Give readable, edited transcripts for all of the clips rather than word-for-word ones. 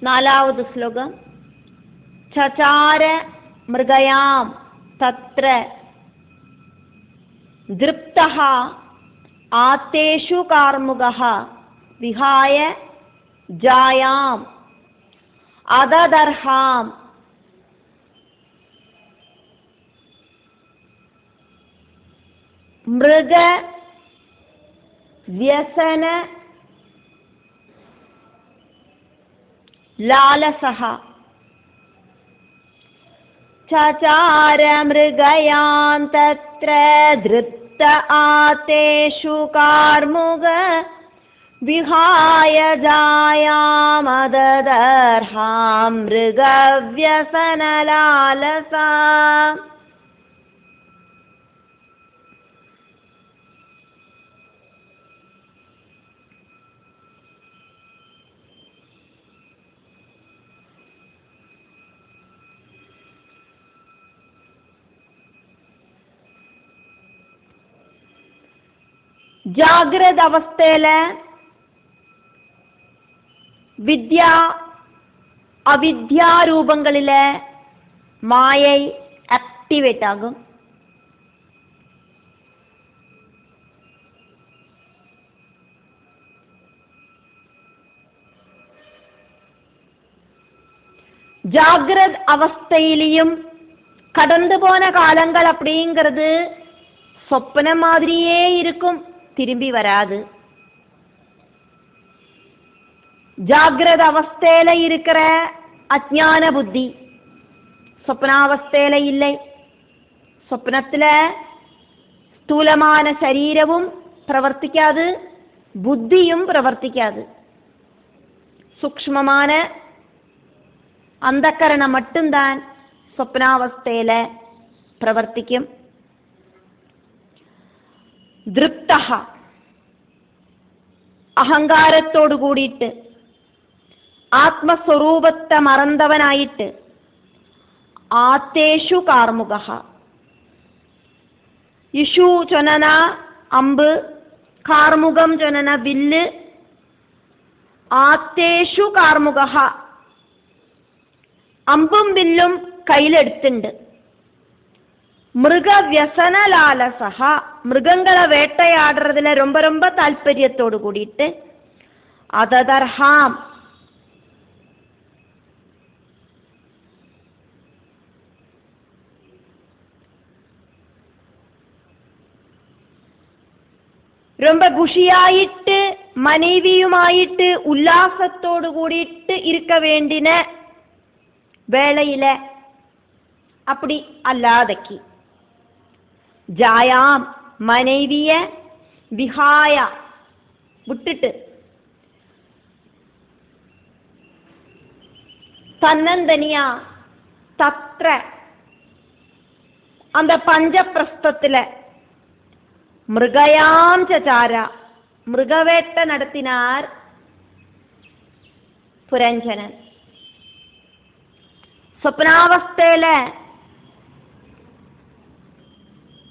നാലാമത് ശ്ലോകം. ചചാര മൃഗയാം തത്ര ദൃപ്തഃ ആതേഷു കാർമുകഃ വിഹായ ജായാം അദദർഹാം മൃഗ വ്യസന ലാലസഃ. ചചാര മൃഗയാം തത്ര ദൃപ്ത ആതേഷു കാർമുക വിഹായ ജായാമദദർഹാം മൃഗവ്യസന ലാലസഃ. ജാഗ്രത അവസ്ഥയില് വിദ്യ അവിദ്യാരൂപങ്ങളില് മായൈ ആക്ടിവേറ്റ് ആകും. ஜாகிரத் அவஸ்தையிலையும் கடந்து போன காலங்கள் அப்படிங்கிறது சொப்பனம் மாதிரியே இருக்கும், திரும்பி வராது. ஜாகிரத அவஸ்தையில இருக்கிற அஜ்ஞான புத்தி சொப்னாவஸ்தையில இல்லை. சொப்னத்துல ஸ்தூலமான சரீரமும் பிரவர்த்திக்காது, புத்தியும் பிரவர்த்திக்காது. சூக்ஷ்மமான அந்தக்கரணம் மட்டும்தான் സ്വപ്നാവസ്ഥയില പ്രവർത്തിക്കും. ദൃപ്തഃ അഹങ്കാരത്തോടു കൂടിയിട്ട് ആത്മസ്വരൂപത്തെ മറന്നവനായിട്ട് ആത്തേഷു കാർമുകഃ. ഇഷു ചൊനന അമ്പ്, കാർമുകം ചൊനന വില്ല്. ആത്തേഷു കാർമുകഃ, അമ്പും വില്ലും കയ്യിലെടുത്തുണ്ട്. മൃഗവ്യസനലാലസഹ, മൃഗങ്ങളെ വേട്ടയാടുறதுல ரொம்ப ரொம்ப താല്പര്യത്തോടു കൂടിയിട്ട് അതദർഹാം, ரொம்ப குஷியாயிட்டு மனைவியுமாயிட்டு உல்லாசத்தோடு கூடிட்டு இருக்க வேண்டின வேளையில அப்படி அல்லாதக்கி ஜாயாம், மனைவிய விஹாய விட்டுட்டு தன்னந்தனியா தத்ர அந்த பஞ்சப்பிரஸ்தத்துல மிருகயாம் சச்சார, மிருகவேட்ட நடத்தினார் புரஞ்சனன். സ്വപ്നാവസ്ഥയില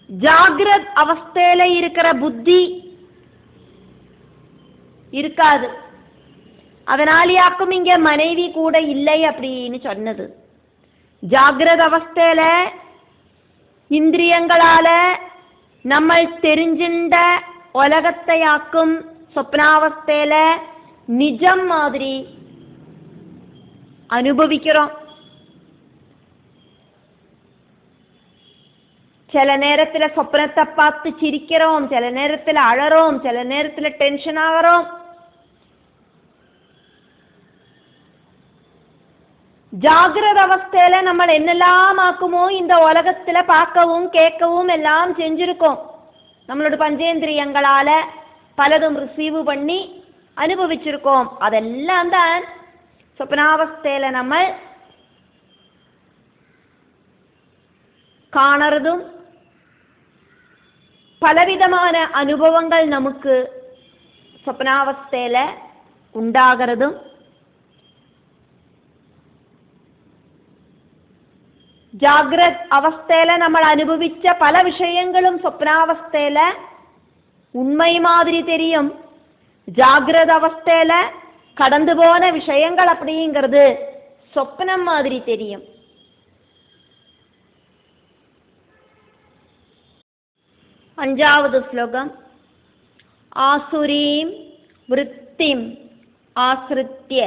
ஜாகிரத் அவஸ்தையில இருக்கிற புத்தி இருக்காது. அதனாலேயாக்கும் இங்க மனைவி கூட இல்லை அப்படின்னு சொன்னது. ஜாகிரத் அவஸ்தையில இந்திரியங்களால நம்ம தெரிஞ்சின்ற உலகத்தையாக்கும் സ്വപ്നാവസ്ഥയിல நிஜம் மாதிரி அனுபவிக்கிறோம். சில நேரத்துல சொப்னத்தை பார்த்து சிரிக்கிறோம், சில நேரத்துல அழறோம், சில நேரத்துல டென்ஷன் ஆகிறோம். ஜாகிரத அவஸ்தையில நம்ம என்னெல்லாம் ஆக்குமோ இந்த உலகத்துல பார்க்கவும் கேட்கவும் எல்லாம் செஞ்சிருக்கோம். நம்மளோட பஞ்சேந்திரியங்களால பலதும் ரிசீவ் பண்ணி அனுபவிச்சிருக்கோம். அதெல்லாம் தான் சொப்னாவஸ்தையில நம்ம കാണുന്നതും പലവിധமான അനുഭവങ്ങൾ നമുക്ക് സ്വപ്നാവസ്ഥയിൽ ഉണ്ടാകുന്നതും ജാഗ്രത് അവസ്ഥയിൽ നമ്മൾ അനുഭവിച്ച പല വിഷയങ്ങളും സ്വപ്നാവസ്ഥയിൽ ഉണ്മൈ മാതിരി തെരിയും. ജാഗ്രത അവസ്ഥയിൽ கடந்து போன விஷயங்கள் அப்படிங்கிறது சொப்பனம் மாதிரி தெரியும். அஞ்சாவது ஸ்லோகம். ஆசுரீம் விருத்திம் ஆஸ்ரித்ய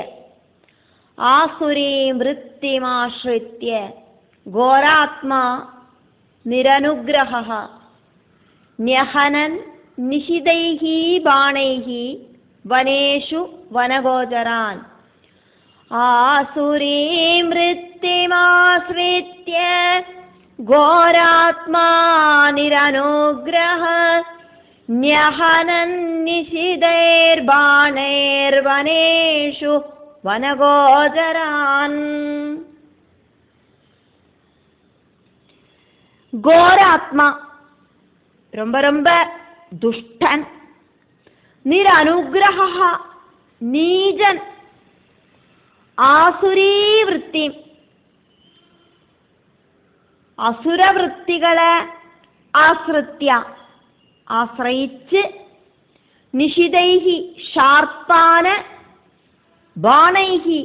ஆசுரீம் விருத்திம் ஆஸ்ரித்ய கோராத்மா நிரனுக்ரஹ ன்யஹனன் நிஷிதைஹி பாணைஹி வனேஷு வனகோச்சரான். ஆசுரீம் விருத்திமாஸ்ரித்ய கோராத்மா நிரனுக்ரஹ ன்யஹனன் நிஷிதைர்பாணைர்வனேஷு வனகோச்சரான். கோராத்மா ரொம்ப ரொம்ப துஷ்டன், நிரனுக்ரஹ நீஜன், ஆசுരീ விருத்தி അസുരവൃത്തികളെ ആശ്രയിച്ച് നിഷിതൈഹി ഷാർപ്പാന ബാണൈഹി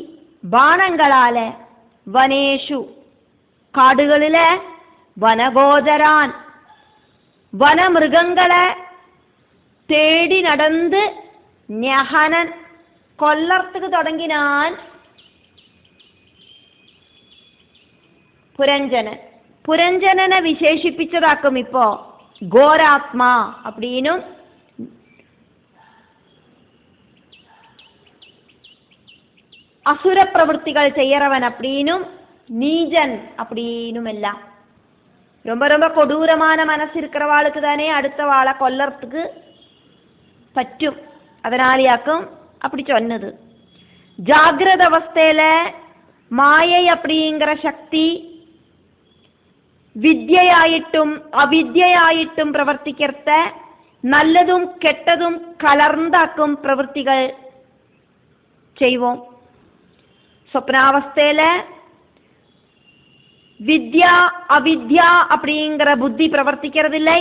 ബാണങ്ങളാലെ വനേഷു കാടുകളിലെ വനഗോചരാൻ വനമൃഗങ്ങളെ തേടി നടന്ന് ന്യഹനൻ കൊല്ലർത്തുക്ക് തുടങ്ങിനാൻ പുരഞ്ജനൻ. പുരഞ്ജനനെ വിശേഷിപ്പിച്ചതാക്കും ഇപ്പോ ഘോരാത്മാ അപ്പടിനും அசுரப்பிரவൃத்திகள் செய்யறவன் அப்படின்னும் நீஜன் அப்படின்னும் எல்லாம். ரொம்ப ரொம்ப கொடூரமான மனசு இருக்கிறவாளுக்கு தானே அடுத்த வாளை கொல்லறதுக்கு பറ്റും. அதனாலேயாக்கும் அப்படி சொன்னது. ஜாகிரத அவஸ்தையில மாயை அப்படிங்கிற சக்தி വിദ്യയായിട്ടും അവിദ്യയായിട്ടും പ്രവർത്തിക്കർത്ത നല്ലതും കെട്ടതും കലർന്നാക്കും പ്രവൃത്തികൾ ചെയ്வோம். സ്വപ്നാവസ്ഥയില് വിദ്യ അവിദ്യ அப்படிங்கிற புத்தி பிரவர்த்திக்கிறதில்லை.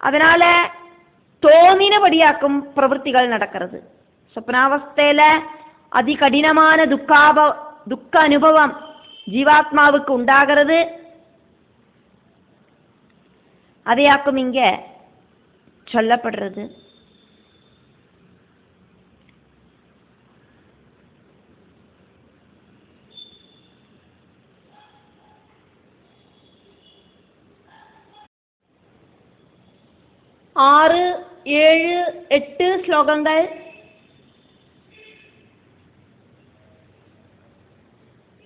அதனால தோணினபடியாக்கும் பிரவൃத்திகள் நடக்கிறது. സ്വപ്നാവസ്ഥയില് அதிகடினமான துக்க அனுபவம் ஜீவாத்மாவுக்கு உண்டாகிறது. அதையாக்கும் இங்க சொல்லப்படுறது. ஆறு, ஏழு, எட்டு ஸ்லோகங்கள்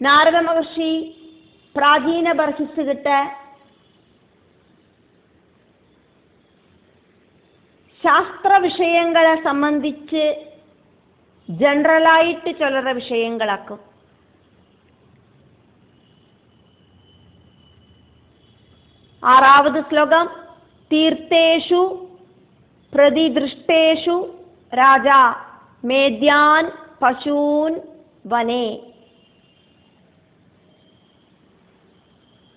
நாரத மகர்ஷி பிராச்சீன பர்ஹிஸ்கிட்ட ശാസ്ത്ര വിഷയങ്ങളെ സംബന്ധിച്ച് ജനറലായിട്ട് ചൊല്ലുന്ന വിഷയങ്ങളാക്കും. ആറാவது ശ്ലോകം. തീർത്ഥേഷു പ്രതിദൃഷ്ടേഷു രാജാ മേദ്യാൻ പശൂൻ വനേ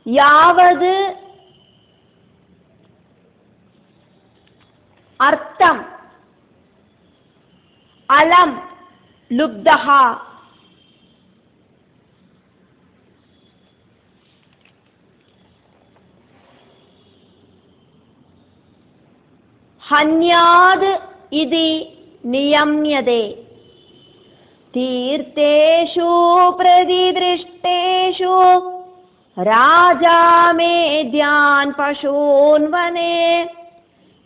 യാവത് അർത്ഥം അലം ലുബ്ധഃ ഹന്യാത് ഇതി നിയമ്യതേ തീർത്ഥേഷു പ്രതിദൃഷ്ടേഷു രാജാ മേദ്യാൻ പശൂൻ വനേ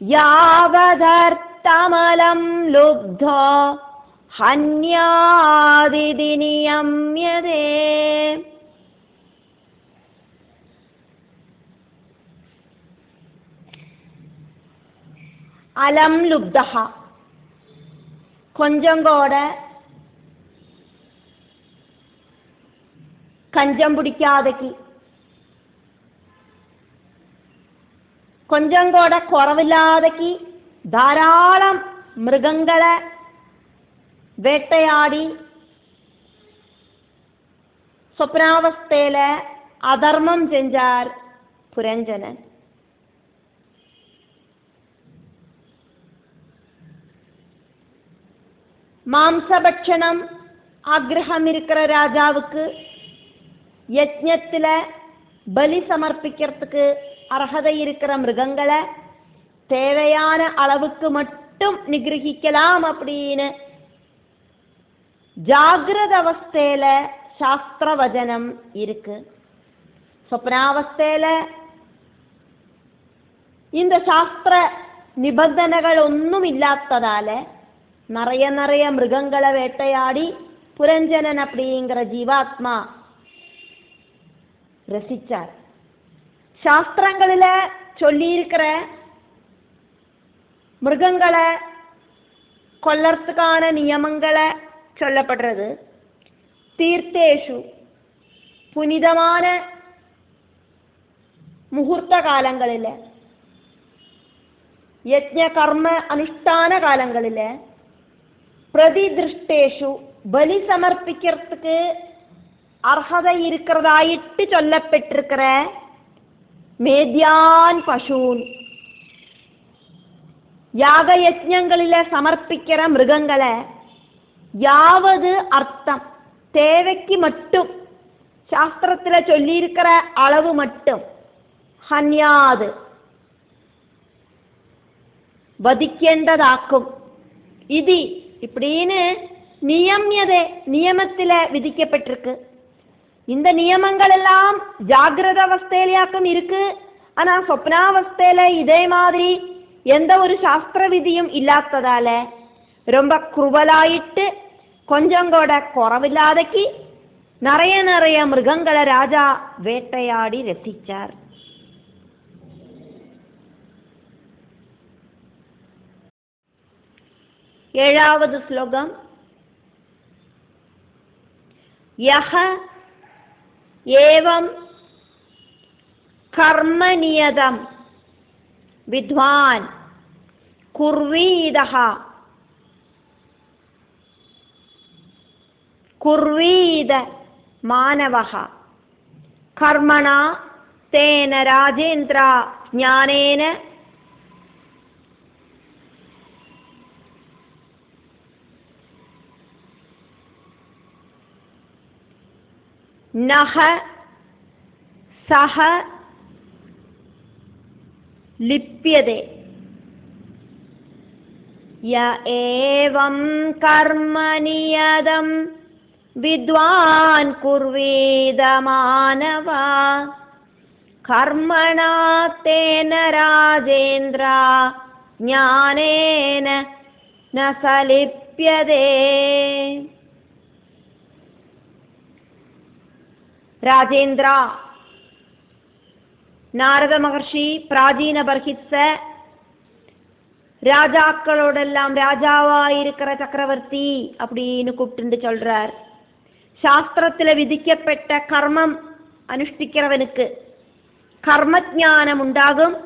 യാവദർത്ഥമലം ലുബ്ധോ ഹന്യാദിതി നിയമ്യതേ. അലം ലുബ്ധഃ கொஞ்சம் கூட കഞ്ചം പിടിക്കാതെക്ക്, கொஞ்சம் கூட കുറവില്ലാതെക്ക് ധാരാളം മൃഗങ്ങളെ വേട്ടയാടി സ്വപ്നാവസ്ഥയിലെ അധർമ്മം ചെഞ്ചാർ പുരഞ്ജനൻ. மாம்சபட்சணம் ஆக்ரஹம் இருக்கிற ராஜாவுக்கு யஜ்ஞத்தில் பலி சமர்ப்பிக்கிறதுக்கு அர்ஹதை இருக்கிற மிருகங்களை தேவையான அளவுக்கு மட்டும் நிகிரகிக்கலாம் அப்படின்னு ஜாகிரத அவஸ்தையில சாஸ்திர வചனம் இருக்கு. സ്വപ്നാവസ്ഥയില് இந்த சாஸ்திர நிபந்தனைகள் ஒன்றுமில்லாததால நிறைய மிருகங்களை வேட்டையாடி புரஞ்சனன் அப்படிங்கிற ஜீவாத்மா ரசிச்சார். சாஸ்திரங்களில் சொல்லியிருக்கிற மிருகங்களை கொல்லறதுக்கான நியமங்களை சொல்லப்படுறது. தீர்த்தேஷு புனிதமான முகூர்த்த காலங்களில், யஜ்ஞ கர்ம அனுஷ்டான காலங்களில், பிரதிதிருஷ்டேஷு பலி சமர்ப்பிக்கிறதுக்கு அர்ஹதை இருக்கிறதாயிட்டு சொல்லப்பட்டிருக்கிற மேத்யான் பசூன் யாக யஜ்ஞங்களில் சமர்ப்பிக்கிற மிருகங்களை யாவது அர்த்தம் தேவைக்கு மட்டும் சாஸ்திரத்தில் சொல்லியிருக்கிற அளவு மட்டும் ஹன்யாது வதிக்கேண்டதாக்கும். இது இப்படின்னு நியமத்தில் விதிக்கப்பட்டிருக்கு. இந்த நியமங்கள் எல்லாம் ஜாகிரத அவஸ்தையிலாக்கும் இருக்கு. ஆனால் சொப்னாவஸ்தையில இதே மாதிரி எந்த ஒரு சாஸ்திர விதியும் இல்லாததால ரொம்ப குருவலாயிட்டு கொஞ்சம் கூட குறவில்லாதக்கு நிறைய மிருகங்களை ராஜா வேட்டையாடி ரசிச்சார். ஏழாவது ஸ்லோகம். யஹ ஏவம் கர்மநியதம் வித்வான் குர்வீதஹ குர்வீத மானவஹ கர்மணா தேன ராஜேந்திரா ஞானேன நஹ சஹ லிப்யதே. ய ஏவம் கர்மநியதம் வித்வான் குர்வீத மானவா கர்மணா தேன ராஜேந்திரா ஞானேன ந சலிப்யதே. ராஜேந்திரா, நாரத மகர்ஷி பிராச்சீன பர்ஹித்ஸ ராஜாக்களோடெல்லாம் ராஜாவாயிருக்கிற சக்கரவர்த்தி அப்படின்னு கூப்பிட்டு சொல்றார். சாஸ்திரத்தில் விதிக்கப்பட்ட கர்மம் அனுஷ்டிக்கிறவனுக்கு கர்மஜானம் உண்டாகும்.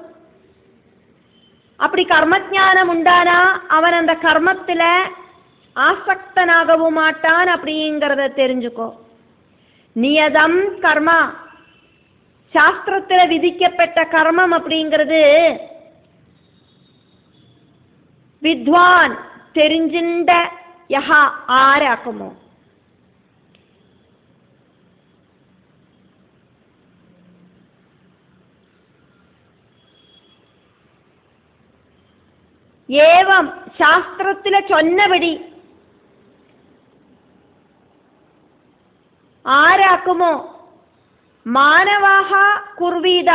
அப்படி கர்மஜானம் உண்டானா அவன் அந்த கர்மத்தில் ஆசக்தனாகவும் மாட்டான் அப்படிங்கிறத தெரிஞ்சுக்கோ. நியதம் கர்மா, சாஸ்திரத்தில் விதிக்கப்பட்ட கர்மம் அப்படிங்கிறது வித்வான் தெரிஞ்சின்ற யஹா ஆராக்குமோ, ஏவம் சாஸ்திரத்தில் சொன்னபடி ആരാക്കുമോ മാനവാഹ കുർവീത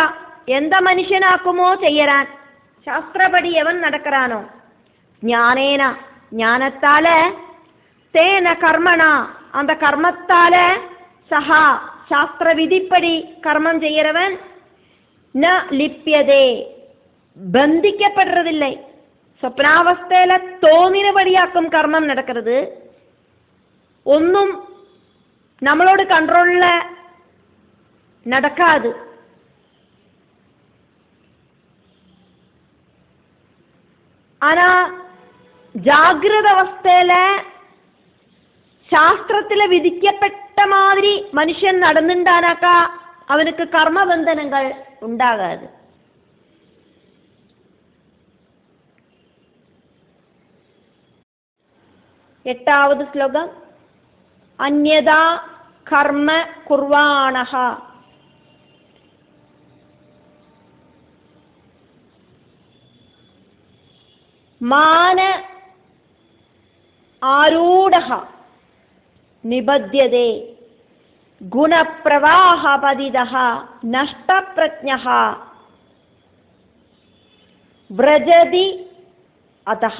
എந்த മനുഷ്യനാക്കുമോ ചെയ്യരാൻ ശാസ്ത്രപടി എവൻ നടക്കറാനോ ജ്ഞാനേന ജ്ഞാനത്താല തേന കർമ്മണ அந்த കർമ്മത്താല സഹ ശാസ്ത്രവിധിപ്പടി കർമ്മം ചെയ്യறவன் ന ലിപ്യതേ ബന്ധിക്കപ്പെടുறதில்லை. സ്വപ്നാവസ്ഥയിലെ തോന്നിനപടിയാക്കും കർമ്മം നടக்கிறது. ഒന്നും நம்மளோட கண்ட்ரோல்ல நடக்காது. ஆனா ஜாகிரத அவஸ்தையில சாஸ்திரத்துல விதிக்கப்பட்ட மாதிரி மனுஷன் நடந்துட்டானாக்கா அவனுக்கு கர்ம பந்தனங்கள் உண்டாகாது. 8வது ശ്ലോകം അന്യഥാ കർമ്മ കുർവാണഃ മാന ആരൂഢഃ നിബധ്യതേ ഗുണപ്രവാഹപതിതഃ നഷ്ടപ്രജ്ഞഃ വ്രജതി അതഃ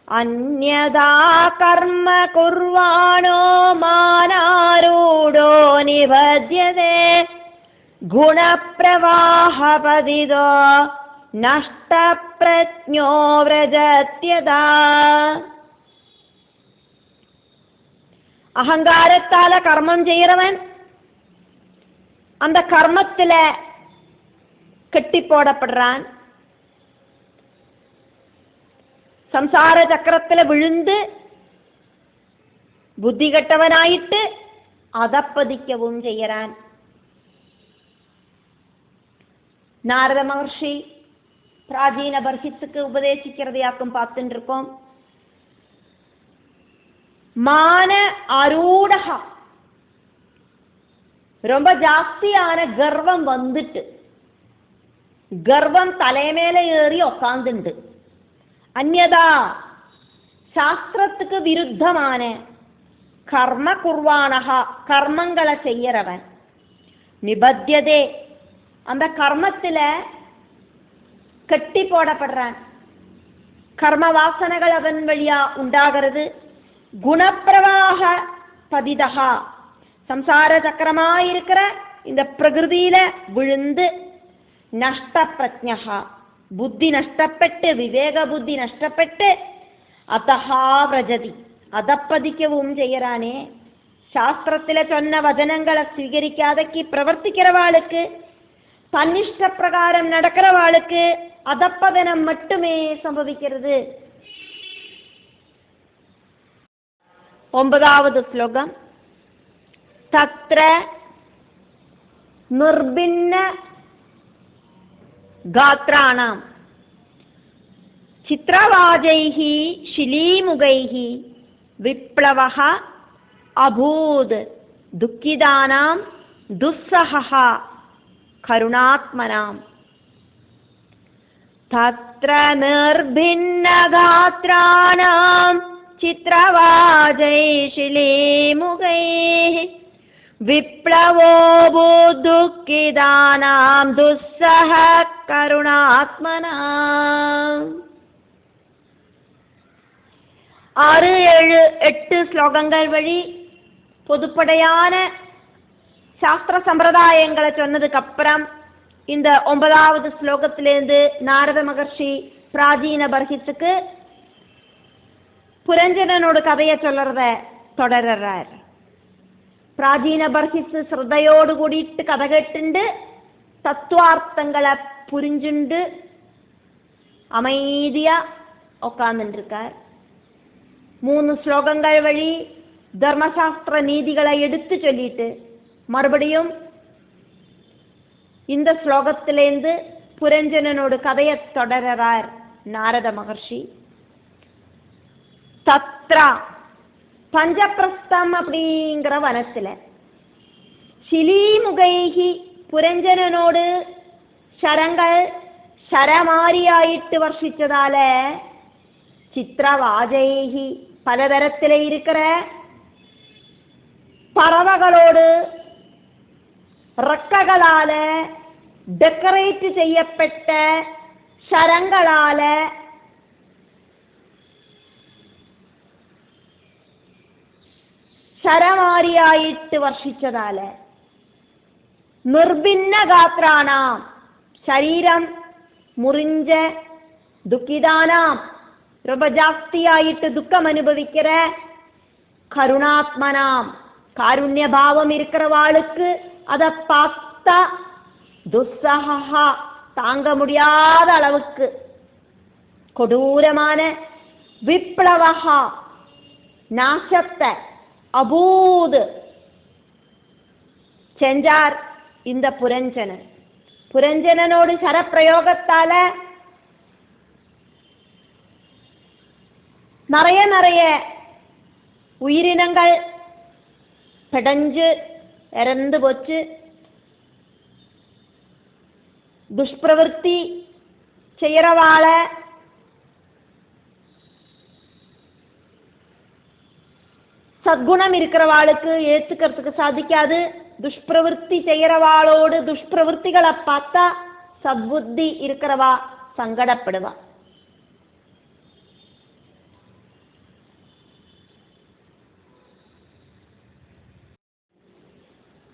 അന്യഥാ കർമ്മ കുർവാണോ മാനാരൂഢോ നിബധ്യതേ ഗുണപ്രവാഹപതിതോ നഷ്ടപ്രജ്ഞോ വ്രജത്യതാ. அகங்காரத்தால கர்மம் செய்யறவன் அந்த கர்மத்துல கட்டி போடப்படுறான். சம்சார சக்கரத்துல விழுந்து புத்தி கெட்டவனாயிட்டு அதப்பதிக்கவும் செய்யறான். நாரத மகர்ஷி பிராச்சீன பர்ஹித்துக்கு உபதேசிக்கிறதையாக்கும் பார்த்துட்டு இருக்கோம். மான அரூடஹ ரொம்ப ஜாஸ்தியான கர்வம் வந்துட்டு கர்வம் தலைமேல ஏறி உட்காந்துண்டு. அந்யதா சாஸ்திரத்துக்கு விருத்தமான கர்ம குர்வானஹ கர்மங்களை செய்யறவன் நிபத்தியதே அந்த கர்மத்துல கட்டி போடப்படுறான். கர்ம வாசனைகள் அவன் வழியா உண்டாகிறது. குணப்பிரவாக பதிதா சம்சார சக்கரமாயிருக்கிற இந்த பிரகிருதியில விழுந்து நஷ்டப்பிரஜ்ஞா புத்தி நஷ்டப்பட்டு விவேக புத்தி நஷ்டப்பட்டு அதஹா വ്രജതി അതപ്പതിക്കവും செய்யறானே. சாஸ்திரத்துல சொன்ன வசனங்களை സ്വീകരിക്കാதக்கு பிரவர்த்திக்கிறவாளுக்கு தன்னிஷ்டப்பிரகாரம் நடக்கிறவாளுக்கு அதப்பதனம் மட்டுமே சம்பவிக்கிறது. 9வது ശ്ലോകം തത്ര നിർഭിന്ന ഗാത്രാണാം ചിത്രവാജൈഃ ശിലീമുഖൈഃ വിപ്ലവഃ അഭൂത് ദുഃഖിതാനാം ദുസ്സഹഃ കരുണാത്മനാം. തത്ര നിർഭിന്ന ഗാത്രാണാം ചിത്രവാജൈഃ ശിലീമുഖൈഃ വിപ്ലവോ ദുഃഖിതാനാം ദുസ്സഹ കരുണാത്മനാം. 6, 7, 8 ஸ்லோகங்கள் வழி பொதுப்படையான சாஸ்திர சம்பிரதாயங்களை சொன்னதுக்கு அப்புறம் இந்த 9வது ஸ்லோகத்திலேருந்து நாரத மகர்ஷி பிராச்சீன பர்ஹித்துக்கு புரஞ்சனனோட கதையை சொல்றத தொடர்றார். பிராச்சீன பர்ஹித்து ஸ்ரத்தையோடு கூடிட்டு கதை கேட்டுண்டு தத்துவார்த்தங்களை புரிஞ்சுண்டு அமைதியா உட்கார்ந்துட்டு இருக்கார். 3 ஸ்லோகங்கள் வழி தர்மசாஸ்திர நீதிகளை எடுத்து சொல்லிட்டு மறுபடியும் இந்த ஸ்லோகத்திலேருந்து புரஞ்சனனோட கதையை தொடர்றார் நாரத மகர்ஷி. தத்ரா பஞ்சப்பிரஸ்தம் அப்படிங்கிற வனத்துல ശിലീമുഖൈഹി പുരഞ്ജനനോട് ശരങ്ങൾ ശരമാരിയായിട്ട് വർഷിച്ചതാല ചിത്രവാജൈഹി പലതരത്തിലെ ഇരിக்கிற പറവകളോട് റക്കകളാല ഡെക്കറേറ്റ് ചെയ്യപ്പെട്ട ശരങ്ങളാല ശരമാരിയായിട്ട് വർഷിച്ചതാല നിർഭിന്ന ഗാത്രാണാം ശരീരം മുറിஞ்ச ദുഃഖിതാനാം ரொம்ப ஜாஸ்தியாயிட்டு துக்கம் அனுபவிக்கிற கருணாத்மனாம் காருண்ய பாவம் இருக்கிறவாளுக்கு அதை பார்த்தா துஸ்ஸஹா தாங்க முடியாத அளவுக்கு கொடூரமான விப்ளவஹா நாசத்தை அபூது செஞ்சார் இந்த புரஞ்சனன். புரஞ்சனனோடு சரப்பிரயோகத்தால நிறைய உயிரினங்கள் பெடஞ்சு இறந்து போச்சு. துஷ்பிரவൃத்தி செய்யறவாள சத்குணம் இருக்கிறவாளுக்கு ஏத்துக்கிறதுக்கு சாதிக்காது. துஷ்பிரவൃத்தி செய்யறவாளோடு துஷ்பிரவൃத்திகளை பார்த்தா சத்புத்தி இருக்கிறவா சங்கடப்படுவா.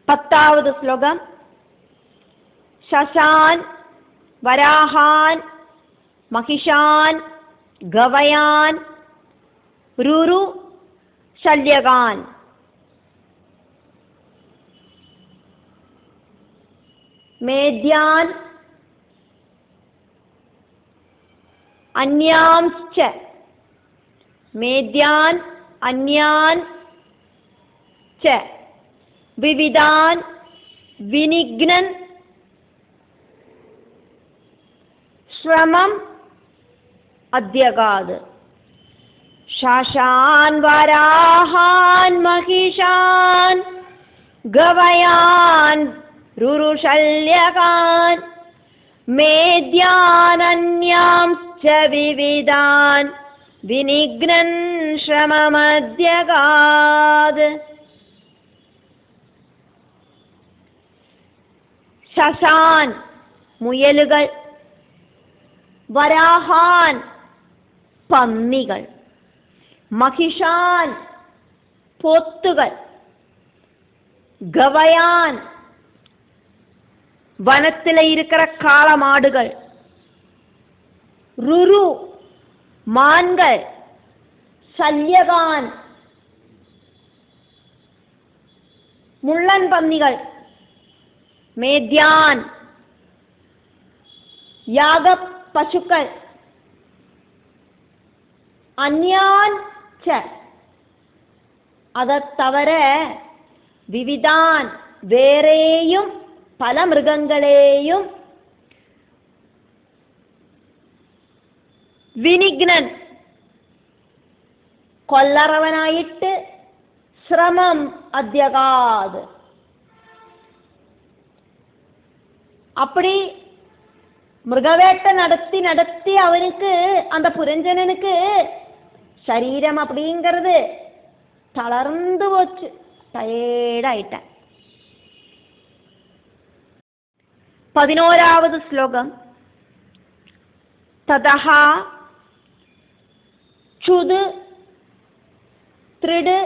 பத்தாவது ஸ்லோகம். சசான் வராஹான் மகிஷான் கவயான் ருரு ஷல்யகான் மேத்யான் அன்யாம்ச்ச மேத்யான் அன்யான் ச விவிதான் வினிக்னன் ஸ்ரமம் அத்யகாத். ஷாஷான் வராஹான் மகிஷான் கவயான் ருருஷல்யகான் மேத்யான் அன்யாம்ச்ச விவிதான் வினிக்னன் ஸ்ரமம் அத்யகாத். சசான் முயலுகள், வராஹான் பன்னிகள், மகிஷான் போத்துகள், கவயான் வனத்தில் இருக்கிற காளமாடுகள், ருரு மான்கள், சல்யகான் முள்ளன் பன்னிகள், மேத்யான் யாக பசுக்கள், அன்யான் ச அதை தவிர விவிதான் வேறேயும் பல மிருகங்களேயும் வினிக்னன் கொல்லறவனாயிட்டு சிரமம் அத்யகாத். அப்படி மிருகவேட்டை நடத்தி நடத்தி அவனுக்கு அந்த புரஞ்சனனுக்கு சரீரம் அப்படிங்கிறது தளர்ந்து போச்சு, டயர்டாயிட்டான். 11வது ஸ்லோகம். ததஹா சுது த்ரிடு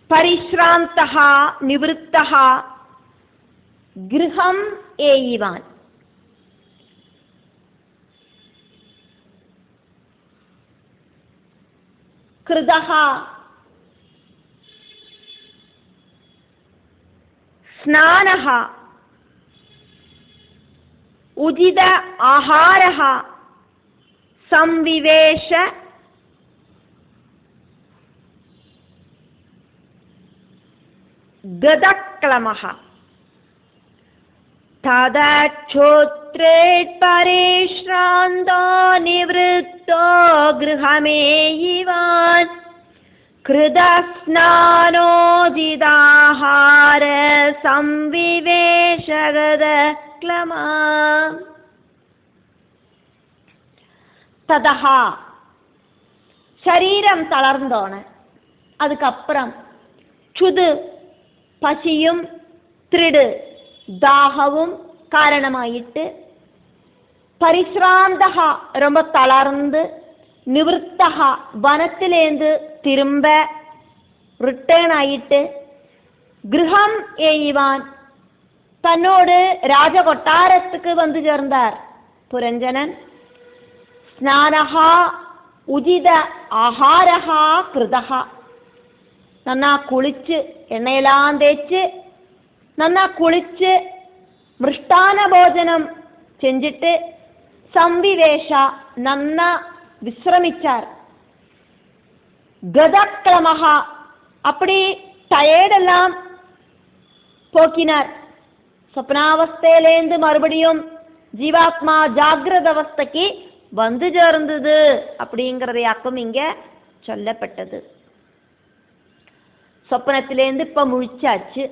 பரிஸ்ராந்தஹ நிவృத்தஹ கிருஹம் ஏயிவான். கிருதஹ ஸ்நானஹ உஜித ஆஹாரஹ சம்விவேஷ கதக்லமஹ ததச்சோத்ரேட் பரிஸ்ராந்தோ நிவృத்தோ கிருஹமேயிவான் கிருதஸ்நானோஜிதாஹார சம்விவேஷ கதக்லமா. ததஹா சரீரம் தளர்ந்தோன, அதுக்கப்புறம் சுது பசியும் த்ரிடு தாகவும் காரணமாயிட்டு, பரிஸ்ராந்தகா ரொம்ப தளர்ந்து, நிவൃத்தகா வனத்திலேந்து திரும்ப ரிட்டர்ன் ஆயிட்டு, கிருஹம் ஏயிவான் தன்னோடு ராஜ கொட்டாரத்துக்கு வந்து சேர்ந்தார் புரஞ்சனன். ஸ்நானஹா உஜித ஆஹாரஹா கிருதஹா நன்னா குளிச்சு எண்ணெயெல்லாம் தேய்ச்சு நன்னா குளிச்சு மிருஷ்டான போஜனம் செஞ்சுட்டு சம்விவேஷா நன்னா விஸ்ரமிச்சார். கதக்லமஹா அப்படி டயர்டெல்லாம் போக்கினார். சொப்னாவஸ்தையிலேருந்து மறுபடியும் ஜீவாத்மா ஜாகிரத அவஸ்தைக்கு வந்து சேர்ந்தது அப்படிங்கிறதையாக்கும் இங்க சொல்லப்பட்டது. சொப்பனத்திலேருந்து இப்ப முழிச்சாச்சு.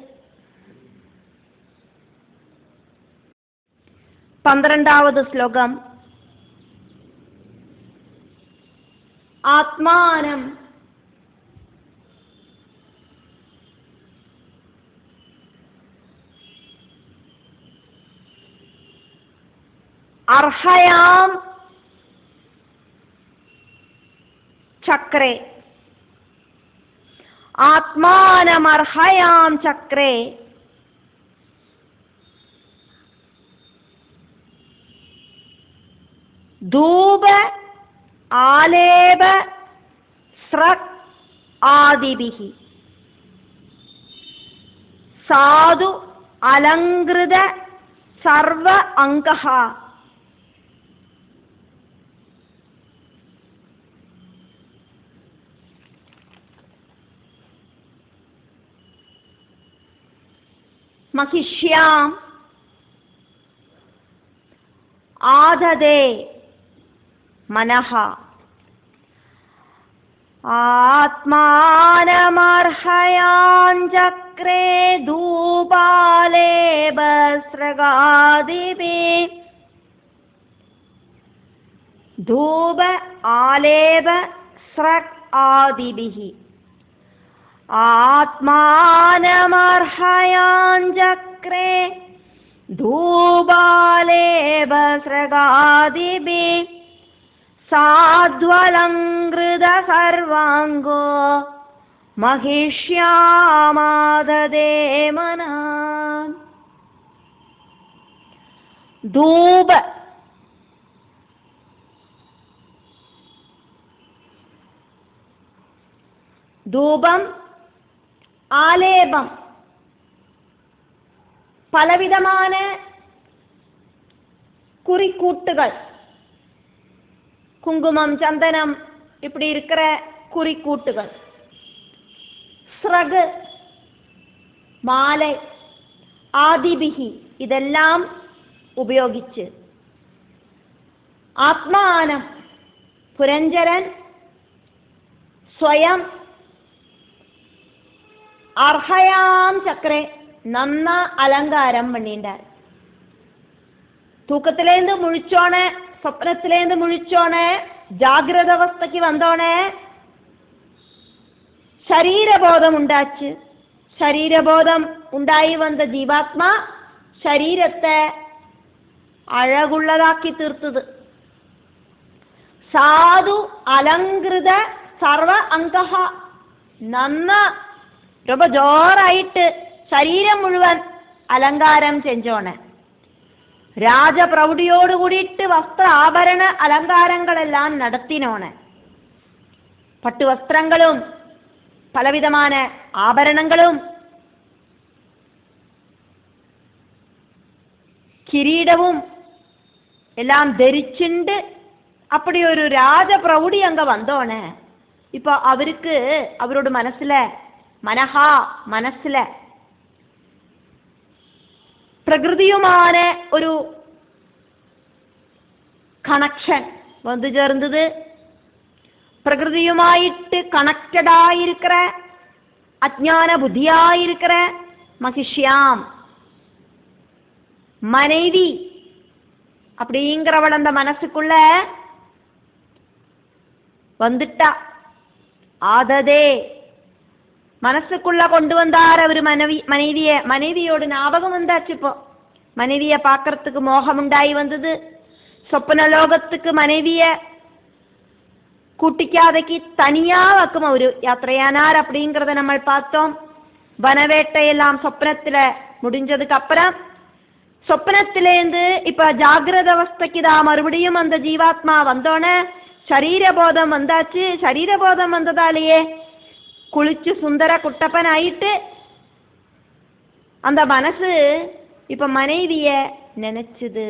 12வது ஸ்லோகம். ஆத்மானம் அர்ஹயாம் சக்ரே. ஆத்மானம் அர்ஹயாம் சக்ரே தூப ஆலேப ஸ்ரக் ஆதிபிஹி சாது அலங்கிருத சர்வ அங்கஹா மகிஷ்யாம் ஆததே மனஹ ஆத்மானமர்ஹயாஞ்சக்ரே தூபாலேபஸ்ரகாதிபி தூப ஆலேப ஸ்ரக் ஆதிபிஹி ஆத்மானமர்ஹயாஞ்சக்ரே தூபாலேபஸ்ரகாதிபி சாத்வலங்கிருத சர்வாங்கோ மகிஷ்யாமாததே மனா. தூப தூபம் ஆலேபம் பலவிதமான குறிக்கூட்டுகள், குங்குமம் சந்தனம் இப்படி இருக்கிற குறிக்கூட்டுகள், ஸ்ரகு மாலை, ஆதிபிகி இதெல்லாம் ഉപയോഗിച്ച് ആത്മാനം പുരഞ്ജരൻ സ്വയം അർഹയാം ചക്രേ നന്ന അലങ്കാരം பண்ணிட்டார். தூக்கத்திலேந்து முழிச்சோனே, சொப்னத்திலேந்து முழிச்சோனே, ஜாகிரத அவஸ்தைக்கு வந்தோனே ശരീരബോധം ഉണ്ടാச்சு. ശരീരബോധം ഉണ്ടായി വന്ന ജീവാത്മാ ശരീരത്തെ അഴകുള്ളതാക്കി തീർത്തത്. സാധു അലങ്കൃത സർവ അംഗഹ നന്ന ரொம்ப ஜோராயிட்டு ശരീരം മുഴുവൻ അലങ്കാരം செஞ்சோனே, രാജപ്രൗഢിയോട് കൂടിയിട്ട് വസ്ത്ര ആഭരണ അലങ്കാരങ്ങളെല്ലാം നടത്തിനോണെ. പട്ടുവസ്ത്രങ്ങളും പലവിധமான ആഭരണങ്ങളും കിരീടവും എല്ലാം ധരിച്ചുണ്ട്. அப்படி ஒரு ராஜபிரௌடி அங்க வந்தோனே, இப்போ அவருக்கு அவரோட மனசுல மனஹா മനസ്സില പ്രകൃതിയുമായ ഒരു കണക്ഷൻ വന്നു ചേർന്നത്. பிரகிருதியுமாயிட்டு கனெக்டடாயிருக்கிற அஜ்ஞான புத்தியாயிருக்கிற மகிஷ்யாம் மனைவி அப்படிங்கிறவள் அந்த மனசுக்குள்ள வந்துட்டா. ஆததே மனசுக்குள்ள கொண்டு வந்தார் அவர் மனைவியோட ஞாபகம் வந்தாச்சு. இப்போ மனைவிய பார்க்கறதுக்கு மோகம் உண்டாയി வந்தது. சொப்பன லோகத்துக்கு மனைவிய கூட்டிக்காதைக்கு தனியா வைக்கும் அவரு யாத்திரையானார் அப்படிங்கிறத நம்ம பார்த்தோம். வனவேட்டையெல்லாம் சொப்னத்துல முடிஞ்சதுக்கு அப்புறம் சொப்னத்திலேருந்து இப்ப ஜாகிரத அவஸ்தைக்கு தான் மறுபடியும் அந்த ஜீவாத்மா வந்தோன்னே சரீரபோதம் வந்தாச்சு. சரீரபோதம் வந்ததாலேயே குளிச்சு சுந்தர குட்டப்பன் ஆயிட்டு அந்த மனசு இப்ப மனைவிய நினைச்சுது.